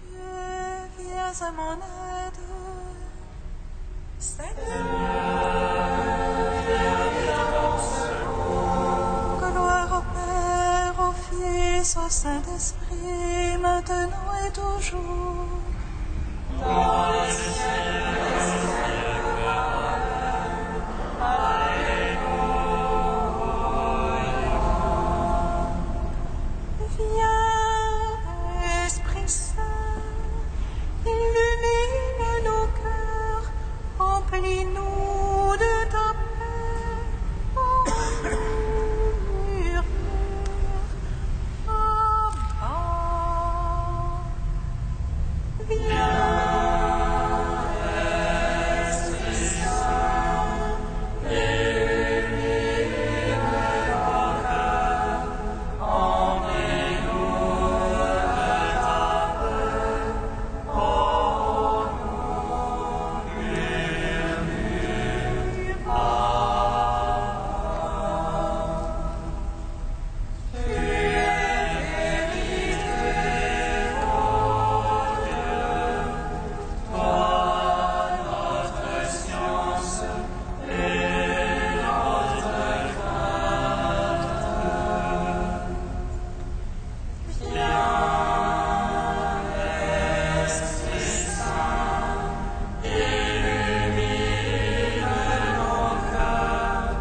Dieu, viens à mon aide. Seigneur, gloire au Père, au Fils, au Saint-Esprit, maintenant et toujours. Dans les siècles. Remplis-nous de ta paix, ô murmure. Amen. Viens, Esprit Saint, illumine nos cœurs,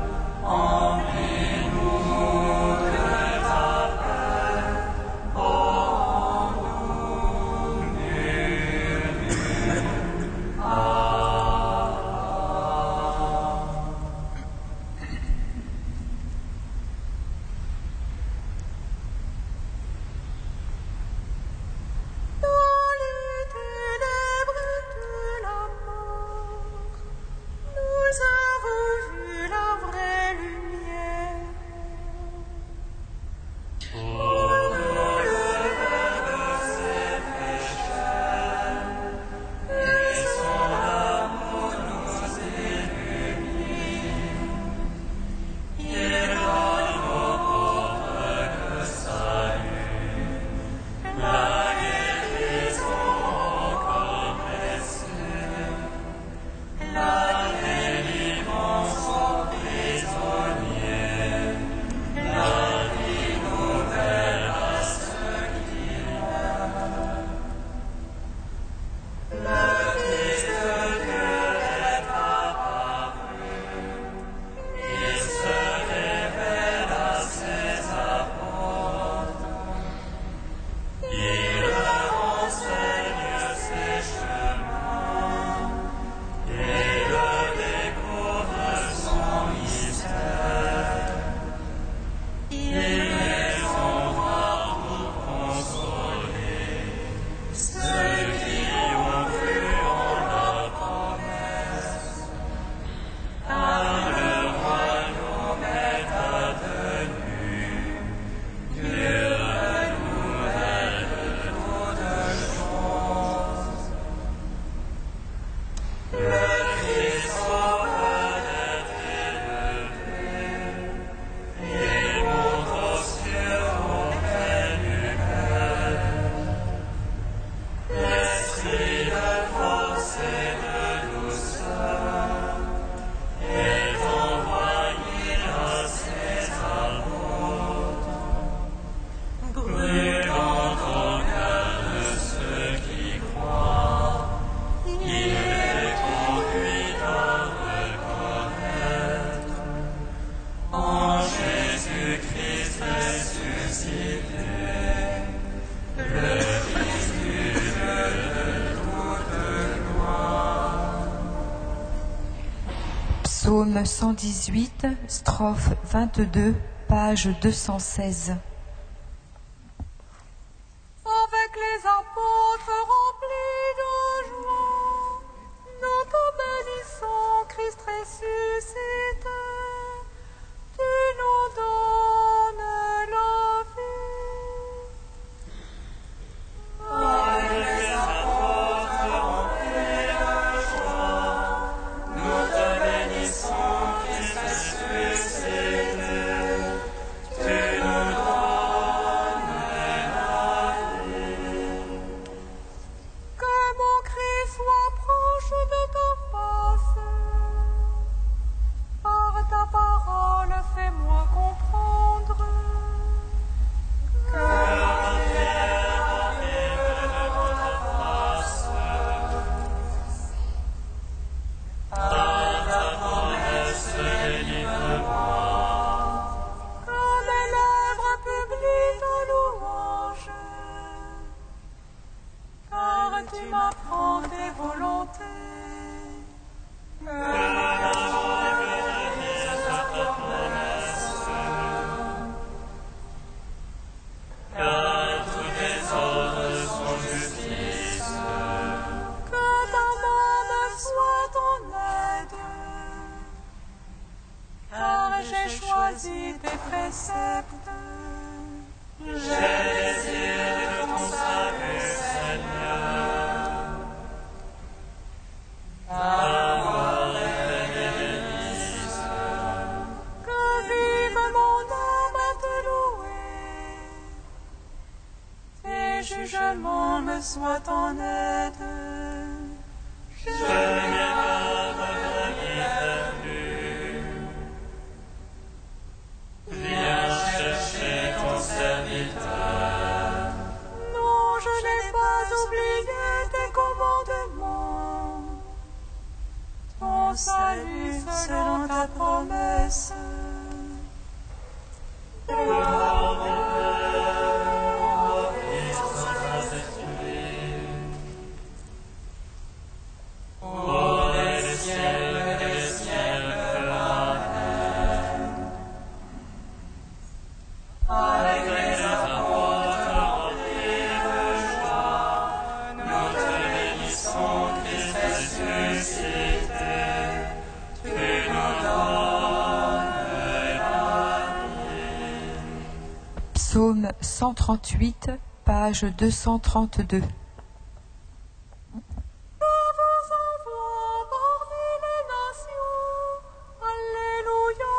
remplis-nous de ta paix, ô Psaume 118, strophe 22, page 216. Avec les apôtres remplis de joie, nous te bénissons, Christ ressuscité. Tu nous donnes la vie. Avec les apôtres remplis de joie, nous te bénissons, Christ ressuscité. Tu nous donnes la vie. accepte. J'ai désir de ton salut, Seigneur. Ta gloire est bénisse. Que vive mon âme à te louer. Tes jugements me soient en aide. Je m'égare vers l'hiver. Viens chercher ton serviteur. Non, je n'ai pas oublié tes commandements. Ton salut selon ta promesse. Gloire au Père, au Fils, au Saint-Esprit. Ô les ciels, Amen. Avec les apôtres remplis de joie, nous te bénissons, Christ ressuscité. Tu nous donnes la vie. Psaume 138, page 232. Vous envoie parmi les nations. Alléluia,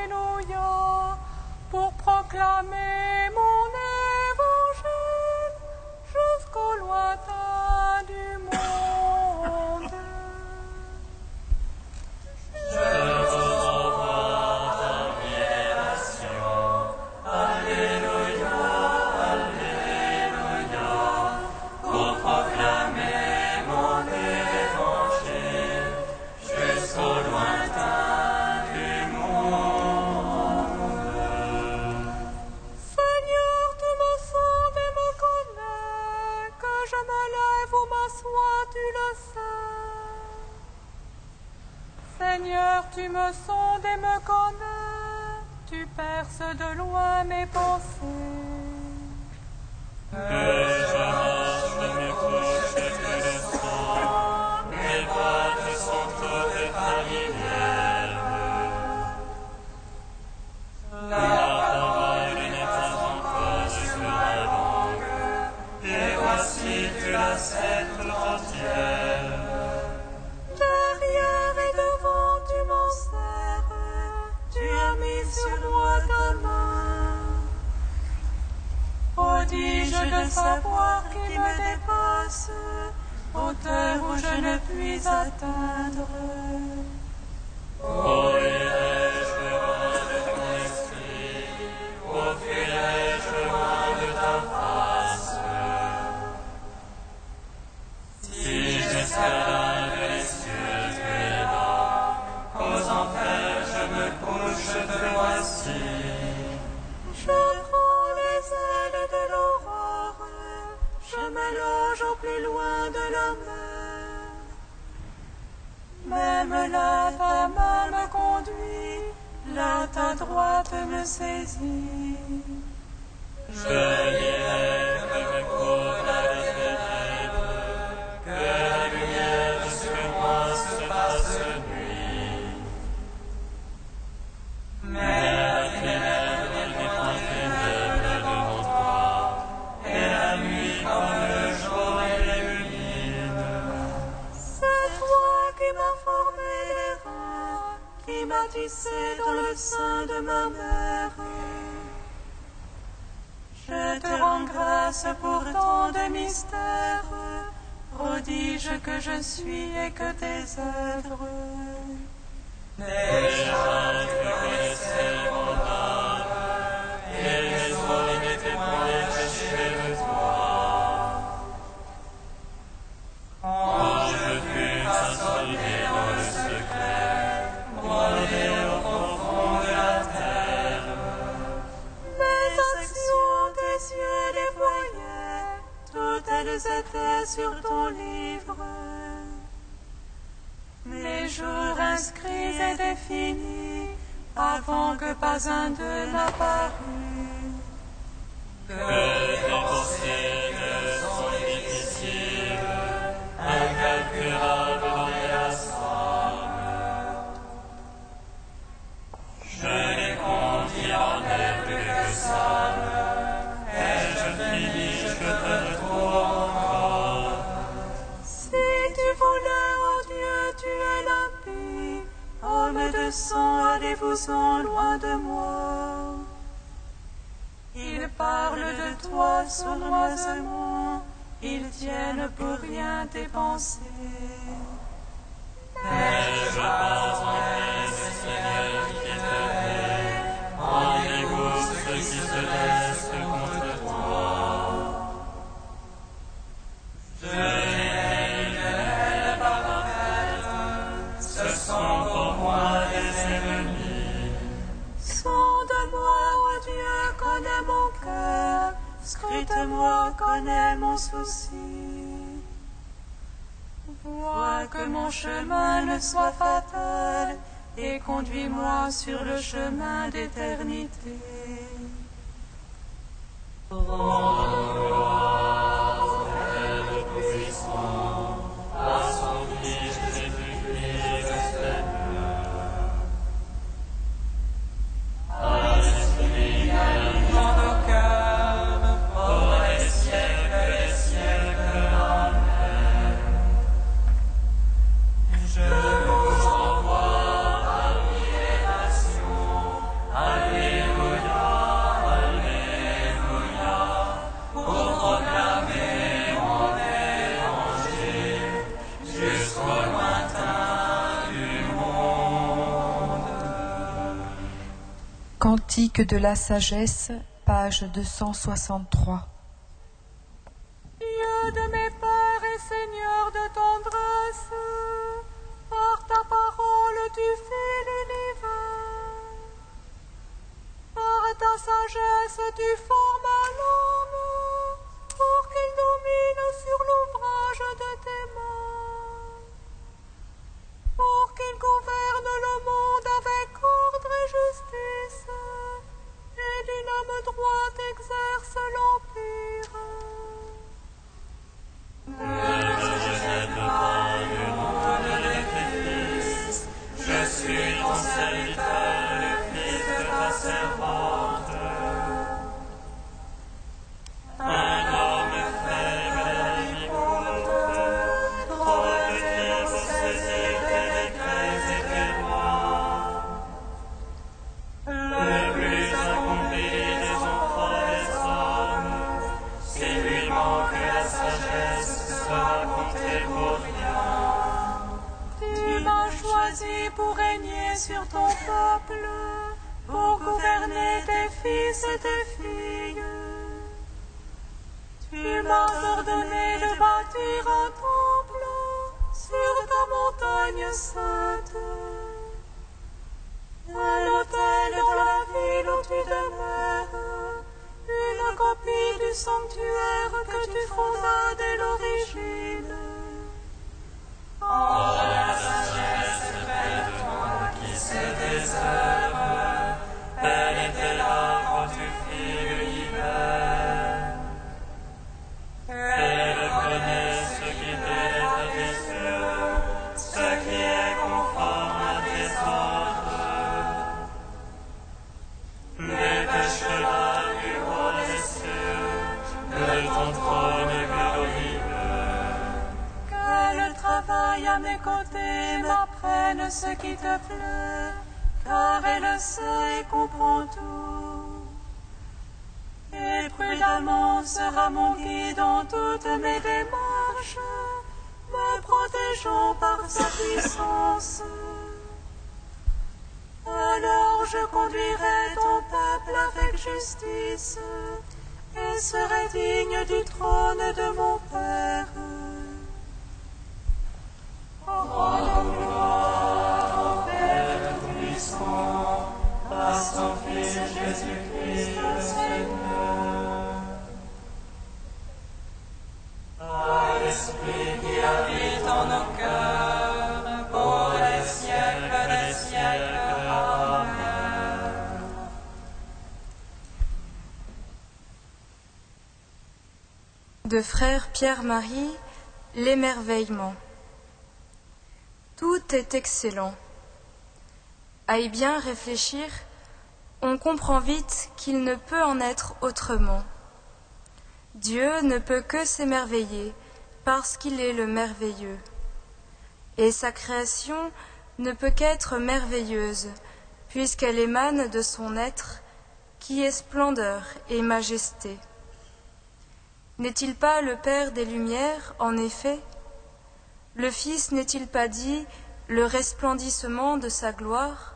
Alléluia, pour proclamer mon évangile jusqu'au lointain du monde. Je vous envoie parmi les nations. Alléluia, Alléluia, pour proclamer mon évangile jusqu'au lointain du monde. Seigneur, tu me sondes et me connais, que je me lève ou m'assois, tu le sais. Seigneur, tu me sondes et me connais, tu perces de loin mes pensées. Que je marche, je me couche, que le sang, mes pattes sont toutes familières. La parole n'est pas encore sur ma langue, et voici tu la sais tout entière. Derrière et devant, tu m'en sers, tu as mis sur moi ta main. Prodige de savoir qui me dépasse, hauteur où je ne puis atteindre. Ouvrrai-je le vent de ton esprit, offrirai-je le vent de ta face. Si j'escalade les cieux, tu es là, qu'aux enfers je me couche, te voici. Je prends les ailes de l'aurore, je me loge au plus loin de la mer. Même là, ta main me conduit, là ta droite me saisit. Je dirai que me couvre la ténèbre, que la lumière sur moi se fasse nuit. Mais la ténèbre n'est pas ténèbre devant toi, et la nuit comme le jour illumine. C'est toi qui m'as formé les reins, qui m'as tissé dans le sein de ma mère. Je te rends grâce pour tant de mystères, prodige que je suis et que tes œuvres. Déjà tu connaissais mon âme, et les eaux n'étaient point cachées de toi. Quand je fus assommé dans le secret, broyé au profond de la terre, Mes actions, tes yeux les voyaient, toutes elles étaient sur ton livre. Mes jours inscrits et définis, avant que pas un d'eux n'apparût. que tes pensées sont difficiles, incalculables dans les assembles. Je les conduis sang, allez-vous-en loin de moi. Ils parlent de toi sournoisement, ils tiennent pour rien tes pensées. N'ai-je pas enlevé, Seigneur, qui te en dégoût ceux qui se laissent contre toi. Je hais une haine parfaite, ce sont pour moi des ennemis. Sonde-moi, ô Dieu, connais mon cœur, scrute-moi, connais mon souci. Vois que mon chemin ne soit fatal, et conduis-moi sur le chemin d'éternité. À son Fils Jésus-Christ, Seigneur. À l'Esprit dans nos cœurs, pour les siècles, Amen. Je vous envoie parmi les nations, Alléluia, Alléluia, pour proclamer mon évangile jusqu'au lointain du monde. Cantique de la sagesse, page 263. Dieu de mes pères et Seigneur de tendresse, par ta parole tu fais l'univers. Par ta sagesse tu formes l'homme, pour qu'il domine sur l'ouvrage de tes mains. Pour qu'il gouverne le monde avec ordre et justice, et d'une âme droite exerce l'empire. Ne te jette pas du nom de tes fils, je suis ton serviteur, le fils de ta servante. Un homme faible et inculte, trop petit pour saisir tes décrets et tes lois. Le plus accompli des enfants des hommes, si lui manque la sagesse, sera compté pour rien. Tu m'as choisi pour régner sur ton peuple, pour gouverner tes fils et tes filles. Tu m'as ordonné de bâtir un temple sur ta montagne sainte. À l'autel de la ville où tu demeures, une copie du sanctuaire que tu fondas dès l'origine. Oh, la sagesse près de toi qui se désœuvre, elle était là quand tu fis l'univers. Elle connaît ce qui t'est à tes yeux, ce qui est conforme à tes ordres. Dépêche-la du haut des cieux, de ton trône glorieux. Qu'elle travaille à mes côtés, m'apprenne ce qui te plaît, car elle sait et comprend tout. Et prudemment sera mon guide dans toutes mes démarches, me protégeant par sa puissance. Alors je conduirai ton peuple avec justice, et serai digne du trône de mon Père. Rendons gloire au Père Tout-Puissant, à son Fils Jésus-Christ le Seigneur. À l'Esprit qui habite en nos cœurs, pour les siècles des siècles. Amen. De frère Pierre-Marie, l'émerveillement. Tout est excellent. À y bien réfléchir, on comprend vite qu'il ne peut en être autrement. Dieu ne peut que s'émerveiller parce qu'il est le merveilleux. Et sa création ne peut qu'être merveilleuse, puisqu'elle émane de son être, qui est splendeur et majesté. N'est-il pas le Père des Lumières, en effet? Le Fils n'est-il pas dit le resplendissement de sa gloire?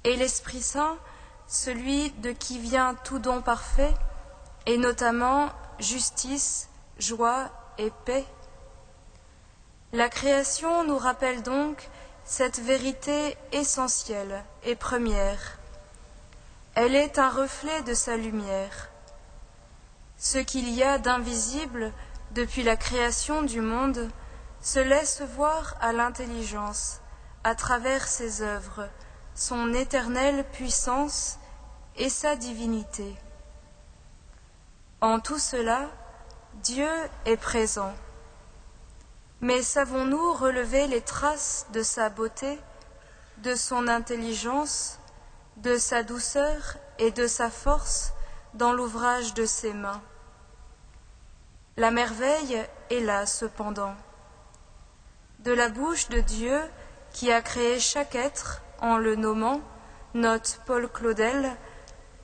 Et l'Esprit Saint, celui de qui vient tout don parfait, et notamment justice, joie et paix? La création nous rappelle donc cette vérité essentielle et première. Elle est un reflet de sa lumière. Ce qu'il y a d'invisible depuis la création du monde se laisse voir à l'intelligence, à travers ses œuvres, son éternelle puissance et sa divinité. En tout cela, Dieu est présent. Mais savons-nous relever les traces de sa beauté, de son intelligence, de sa douceur et de sa force dans l'ouvrage de ses mains? La merveille est là cependant. De la bouche de Dieu, qui a créé chaque être en le nommant, note Paul Claudel,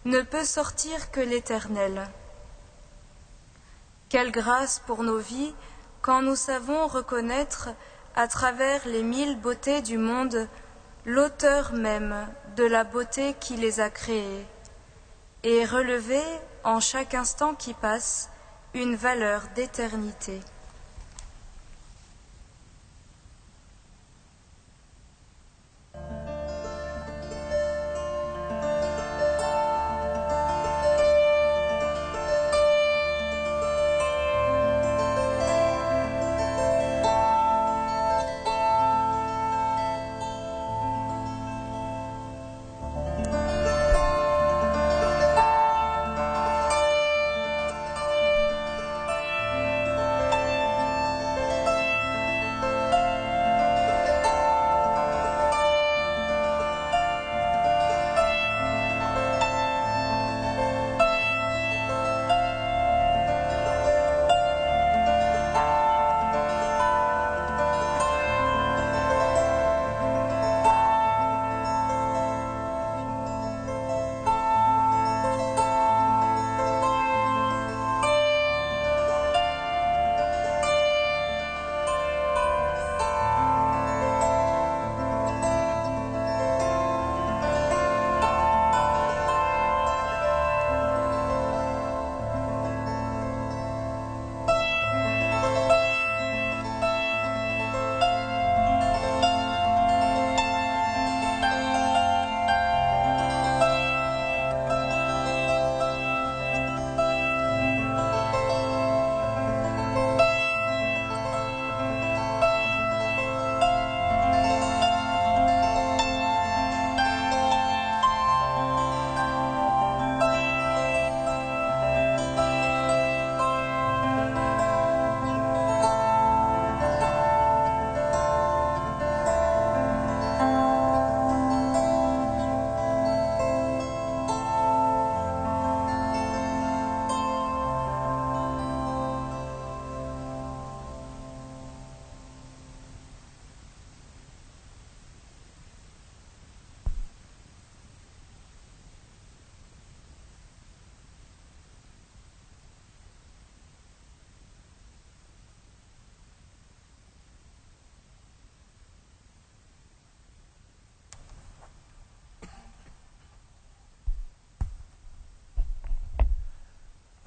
ne peut sortir que l'Éternel. Quelle grâce pour nos vies quand nous savons reconnaître, à travers les 1000 beautés du monde, l'auteur même de la beauté qui les a créées, et relever, en chaque instant qui passe, une valeur d'éternité.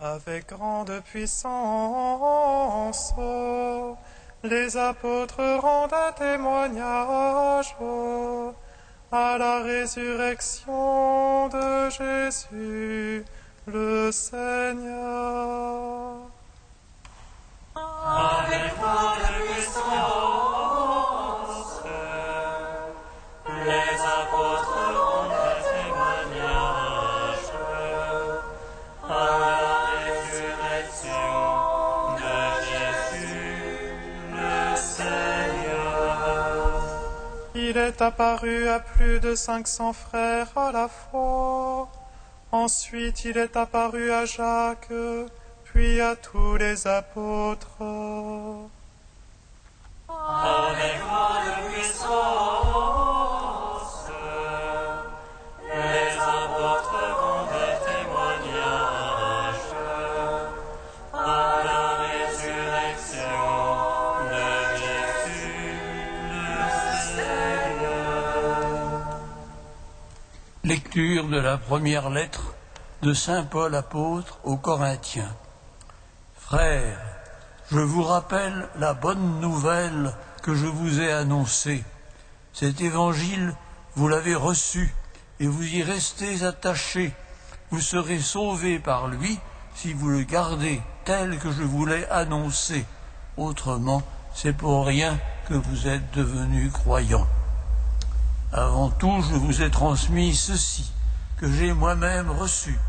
Avec grande puissance, les apôtres rendaient témoignage à la résurrection de Jésus, le Seigneur. Avec grande puissance, les apôtres rendaient témoignage à la résurrection de Jésus, le Seigneur. Il est apparu à plus de 500 frères à la fois. Ensuite, il est apparu à Jacques, puis à tous les apôtres. Avec grande puissance, Lecture de la première lettre de saint Paul apôtre aux Corinthiens. Frères, je vous rappelle la bonne nouvelle que je vous ai annoncée. Cet évangile, vous l'avez reçu et vous y restez attachés. Vous serez sauvés par lui si vous le gardez tel que je vous l'ai annoncé. Autrement, c'est pour rien que vous êtes devenus croyants. Avant tout, je vous ai transmis ceci, que j'ai moi-même reçu.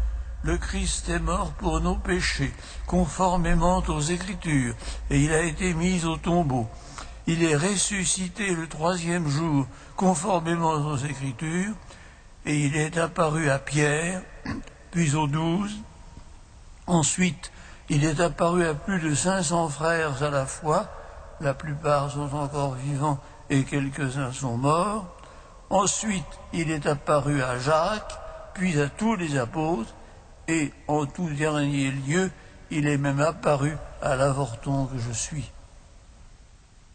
Le Christ est mort pour nos péchés, conformément aux Écritures, et il a été mis au tombeau. Il est ressuscité le 3e jour, conformément aux Écritures, et il est apparu à Pierre, puis aux 12. Ensuite, il est apparu à plus de 500 frères à la fois. La plupart sont encore vivants et quelques-uns sont morts. Ensuite, il est apparu à Jacques, puis à tous les apôtres, et en tout dernier lieu, il est même apparu à l'avorton que je suis.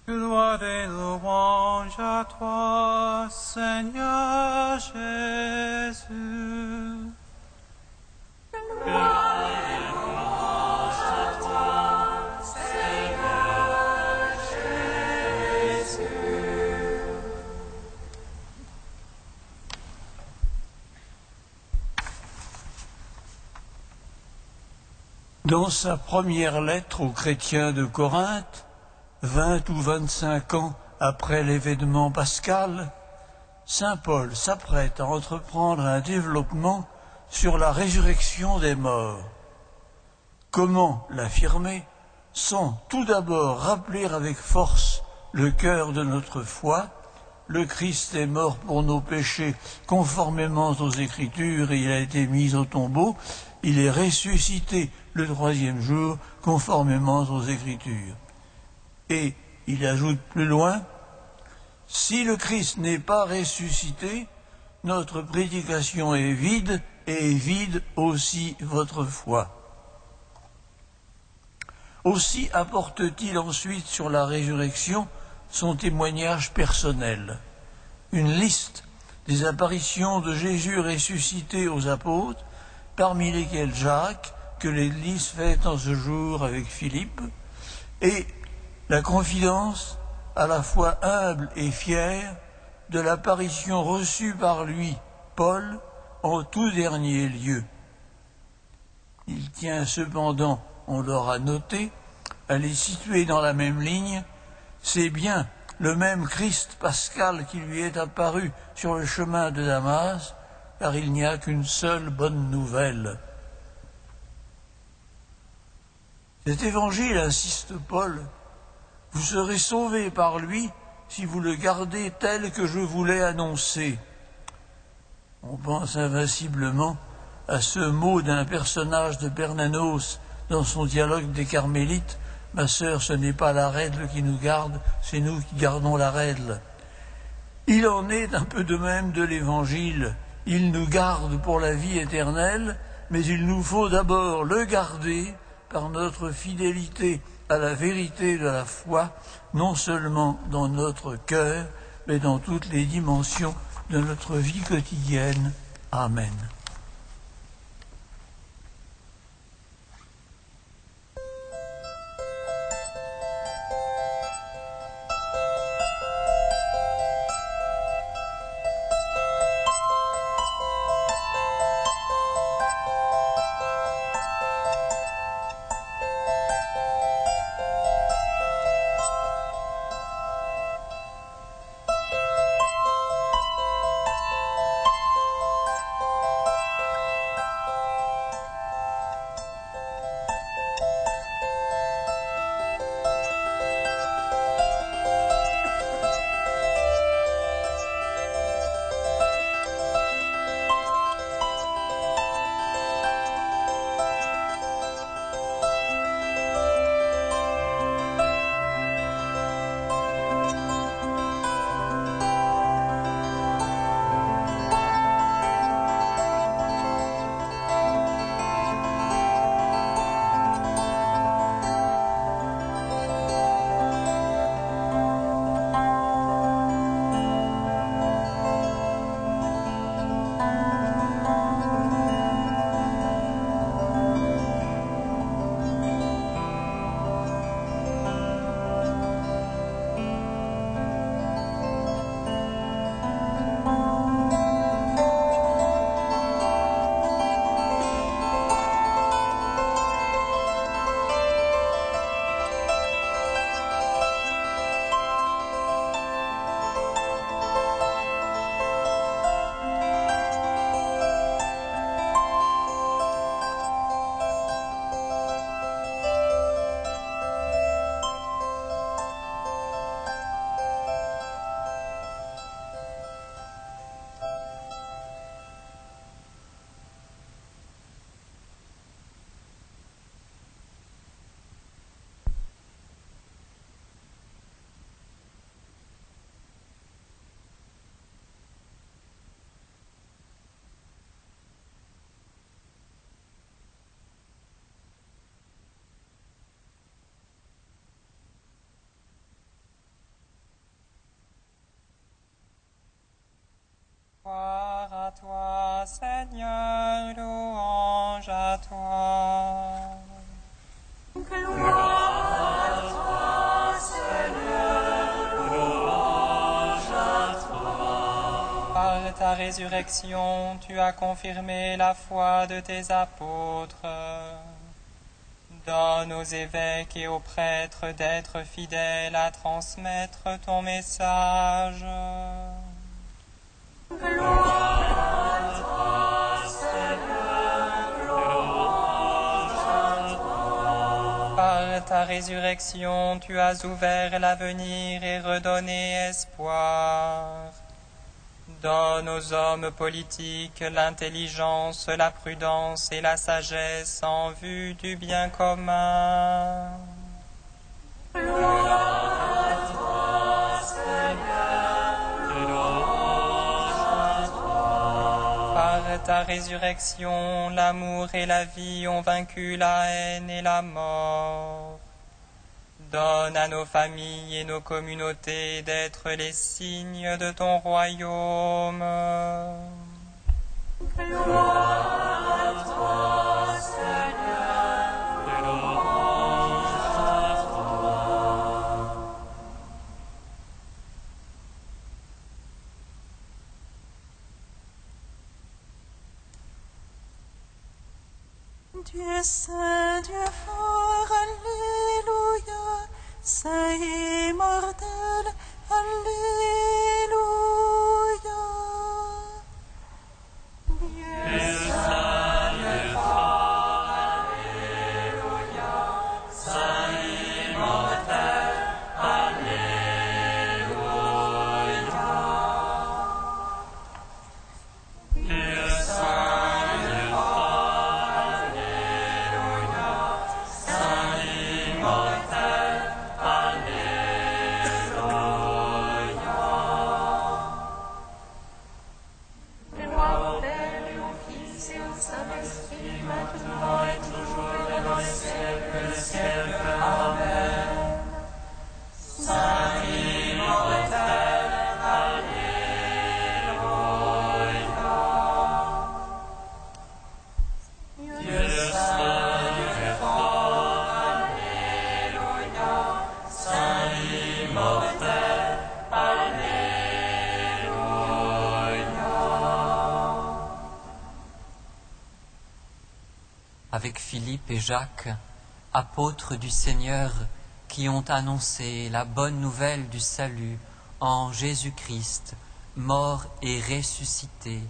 Gloire et louange à toi, Seigneur Jésus. Gloire et louange à toi, Seigneur Jésus. Dans sa première lettre aux chrétiens de Corinthe, 20 ou 25 ans après l'événement pascal, saint Paul s'apprête à entreprendre un développement sur la résurrection des morts. Comment l'affirmer sans tout d'abord rappeler avec force le cœur de notre foi? Le Christ est mort pour nos péchés conformément aux Écritures et il a été mis au tombeau. Il est ressuscité le 3e jour conformément aux Écritures. Et il ajoute plus loin, si le Christ n'est pas ressuscité, notre prédication est vide et vide aussi votre foi. Aussi apporte-t-il ensuite sur la résurrection son témoignage personnel, une liste des apparitions de Jésus ressuscité aux apôtres, parmi lesquels Jacques, que l'Église fête en ce jour avec Philippe, et la confidence, à la fois humble et fière, de l'apparition reçue par lui, Paul, en tout dernier lieu. Il tient cependant, on l'aura noté, à les situer dans la même ligne. C'est bien le même Christ pascal qui lui est apparu sur le chemin de Damas, car il n'y a qu'une seule bonne nouvelle. Cet évangile, insiste Paul, vous serez sauvés par lui si vous le gardez tel que je vous l'ai annoncé. On pense invinciblement à ce mot d'un personnage de Bernanos dans son dialogue des Carmélites. Ma sœur, ce n'est pas la règle qui nous garde, c'est nous qui gardons la règle. Il en est un peu de même de l'Évangile. Il nous garde pour la vie éternelle, mais il nous faut d'abord le garder par notre fidélité à la vérité de la foi, non seulement dans notre cœur, mais dans toutes les dimensions de notre vie quotidienne. Amen. à toi. Gloire à toi, Seigneur, louange à toi. Par ta résurrection, tu as confirmé la foi de tes apôtres. Donne aux évêques et aux prêtres d'être fidèles à transmettre ton message. Gloire à toi, Seigneur, louange à toi. Par ta résurrection, tu as ouvert l'avenir et redonné espoir. Donne aux hommes politiques l'intelligence, la prudence et la sagesse en vue du bien commun. Gloire à toi, Seigneur, louange à toi. Par ta résurrection, l'amour et la vie ont vaincu la haine et la mort. Donne à nos familles et nos communautés d'être les signes de ton royaume. Gloire à toi, Seigneur, louange à toi. Dieu saint, Dieu fort, Alléluia. Saint immortel, Alléluia. Dieu saint, Dieu fort, Alléluia. Saint immortel, Alléluia. Dieu saint, Dieu fort, Alléluia. Saint immortel, Gloire au Père et au Fils et au Saint-Esprit, maintenant et toujours et dans les siècles des siècles. Amen. Saint immortel, Alléluia. Dieu saint, Dieu fort, Alléluia. Saint immortel, Alléluia. Avec Philippe et Jacques, apôtres du Seigneur, qui ont annoncé la bonne nouvelle du salut en Jésus-Christ, mort et ressuscité.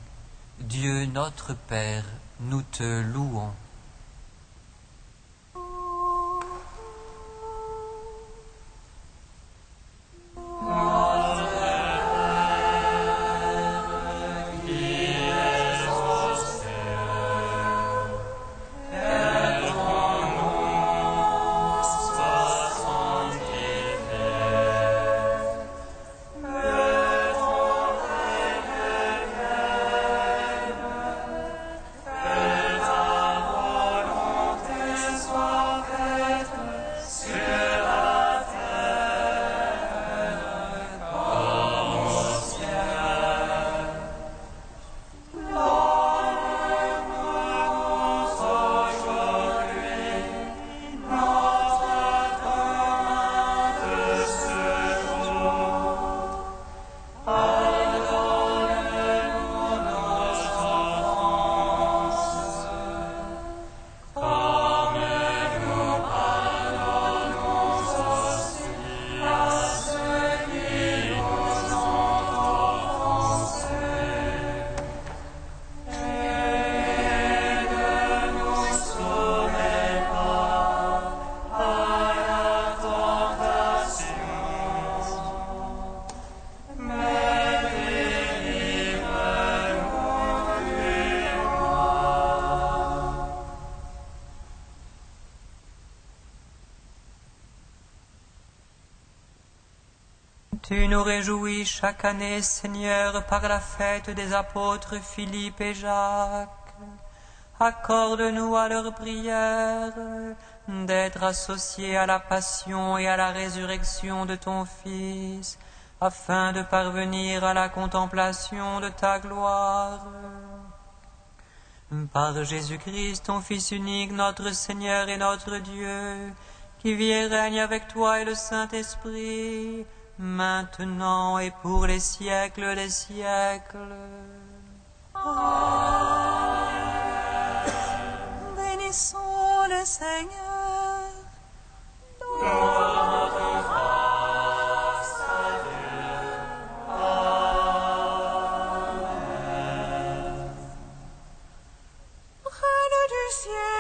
Dieu notre Père, nous te louons. Tu nous réjouis chaque année, Seigneur, par la fête des apôtres Philippe et Jacques. Accorde-nous à leur prière d'être associés à la passion et à la résurrection de ton Fils, afin de parvenir à la contemplation de ta gloire. Par Jésus-Christ, ton Fils unique, notre Seigneur et notre Dieu, qui vit et règne avec toi et le Saint-Esprit, maintenant et pour les siècles des siècles. Bénissons le Seigneur. Reine du ciel,